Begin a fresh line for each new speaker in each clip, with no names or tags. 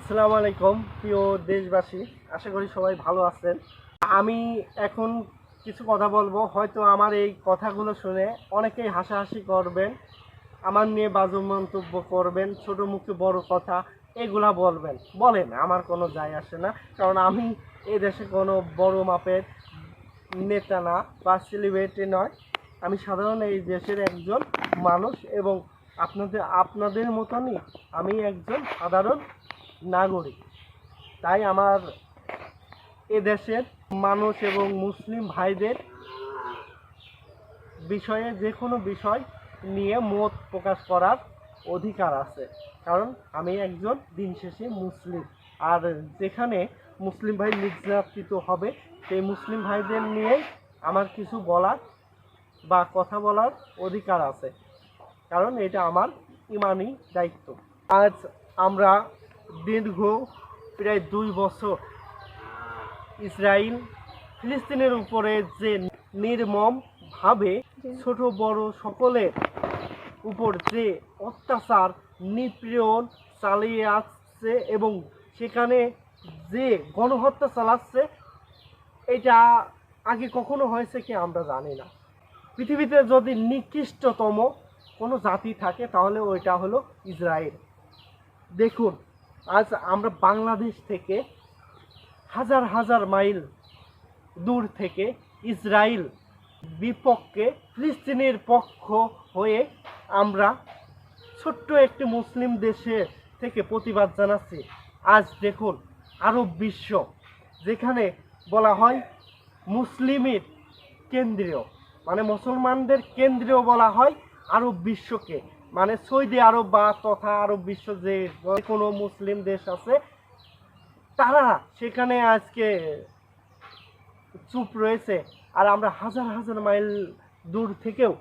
আসসালামু আলাইকুম প্রিয় দেশবাসী, আশা করি সবাই ভালো আছেন। আমি এখন কিছু কথা বলবো, হয়তো আমার এই কথাগুলো শুনে অনেকেই হাসাহাসি করবেন, আমার নিয়ে বাজে মন্তব্য করবেন, ছোট মুখে বড় কথা এগুলা বলবেন, বলেন, আমার কোনো যায় আসে না। কারণ আমি এই দেশে কোনো বড় মাপের নেতা না বা সেলিব্রিটি নয়। আমি সাধারণ এই দেশের একজন মানুষ এবং আপনাদের মতনই আমি একজন সাধারণ নাগরিক। তাই আমার এ দেশের মানুষ এবং মুসলিম ভাইদের বিষয়ে যে কোনো বিষয় নিয়ে মত প্রকাশ করার অধিকার আছে, কারণ আমি একজন দিন শেষে মুসলিম। আর যেখানে মুসলিম ভাই নির্যাতিত হবে সেই মুসলিম ভাইদের নিয়েই আমার কিছু বলার বা কথা বলার অধিকার আছে, কারণ এটা আমার ইমানি দায়িত্ব। আজ আমরা দীর্ঘ প্রায় 2 বছর ইসরায়েল ফিলিস্তিনের উপরে যে নির্মমভাবে ছোট বড় সকলের উপর যে অত্যাচার নিপীড়ন চালিয়ে আসছে এবং সেখানে যে গণহত্যা চালাচ্ছে, এটা আগে কখনো হয়েছে কি আমরা জানি না। পৃথিবীতে যদি নিকৃষ্টতম কোনো জাতি থাকে তাহলে ওইটা হলো ইসরায়েল। দেখুন, আজ আমরা বাংলাদেশ থেকে হাজার হাজার মাইল দূর থেকে ইসরায়েল বিপক্ষে ফিলিস্তিনের পক্ষ হয়ে আমরা ছোট্ট একটি মুসলিম দেশে থেকে প্রতিবাদ জানাচ্ছি। আজ দেখুন, আরব বিশ্ব, যেখানে বলা হয় মুসলিমের কেন্দ্রীয়, মানে মুসলমানদের কেন্দ্রীয় বলা হয় আরব বিশ্বকে, মানে সৌদি আরব বা তথা আরব বিশ্ব যে কোনো মুসলিম দেশ আছে, তারা সেখানে আজকে চুপ রয়েছে। আর আমরা হাজার হাজার মাইল দূর থেকেও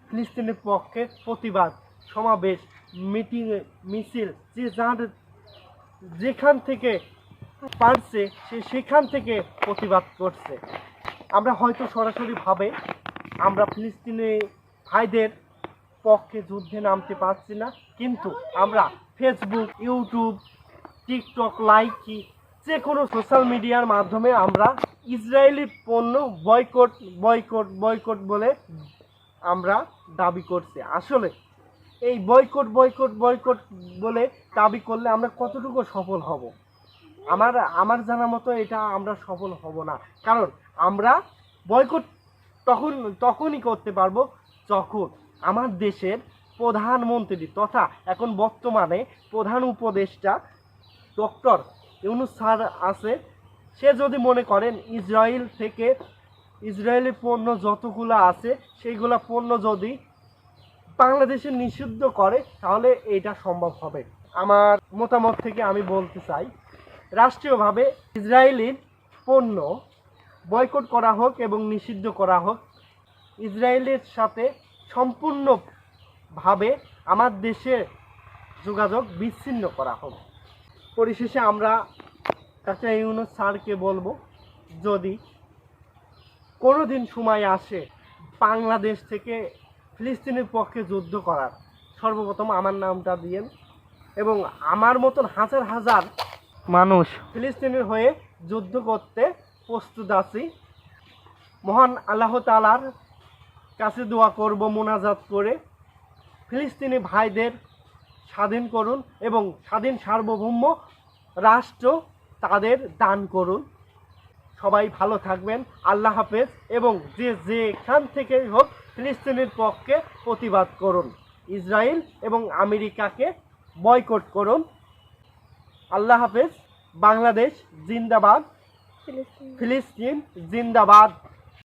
ফিলিস্তিনের পক্ষে প্রতিবাদ সমাবেশ মিটিং মিছিল যে যার যেখান থেকে পারছে সেখান থেকে প্রতিবাদ করছে। আমরা হয়তো সরাসরিভাবে আমরা ফিলিস্তিনি ভাইদের পক্ষে যুদ্ধে নামতে পারছি না, কিন্তু আমরা ফেসবুক, ইউটিউব, টিকটক, লাইকি যে কোনো সোশ্যাল মিডিয়ার মাধ্যমে আমরা ইসরায়েলি পণ্য বয়কট বয়কট বয়কট বলে আমরা দাবি করছি। আসলে এই বয়কট বয়কট বয়কট বলে দাবি করলে আমরা কতটুকু সফল হব? আমার জানা মতো এটা আমরা সফল হব না, কারণ আমরা বয়কট তখনই করতে পারবো যখন আমার দেশের প্রধানমন্ত্রী তথা এখন বর্তমানে প্রধান উপদেষ্টা ডক্টর ইউনূস স্যার আছে, সে যদি মনে করেন ইসরায়েলি পণ্য যতগুলো আছে সেইগুলো পণ্য যদি বাংলাদেশে নিষিদ্ধ করে তাহলে এটা সম্ভব হবে। আমার মতামত থেকে আমি বলতে চাই, রাষ্ট্রীয়ভাবে ইসরায়েলের পণ্য বয়কট করা হোক এবং নিষিদ্ধ করা হোক। ইসরায়েলের সাথে সম্পূর্ণভাবে আমার দেশে যোগাযোগ বিচ্ছিন্ন করা হোক। পরিশেষে আমরা ডক্টর ইউনূস স্যারকে বলবো, যদি কোনো দিন সময় আসে বাংলাদেশ থেকে ফিলিস্তিনের পক্ষে যুদ্ধ করার, সর্বপ্রথম আমার নামটা দিয়েন এবং আমার মতন হাজার হাজার মানুষ ফিলিস্তিনের হয়ে যুদ্ধ করতে প্রস্তুত আছি। মহান আল্লাহ তাআলার কাছে দোয়া করব মোনাজাত করে, ফিলিস্তিনি ভাইদের স্বাধীন করুন এবং স্বাধীন সার্বভৌম রাষ্ট্র তাদের দান করুন। সবাই ভালো থাকবেন, আল্লাহ হাফেজ। এবং যেখান থেকে হোক ফিলিস্তিনের পক্ষে প্রতিবাদ করুন, ইসরায়েল এবং আমেরিকাকে বয়কট করুন। আল্লাহ হাফেজ। বাংলাদেশ জিন্দাবাদ, ফিলিস্তিন জিন্দাবাদ।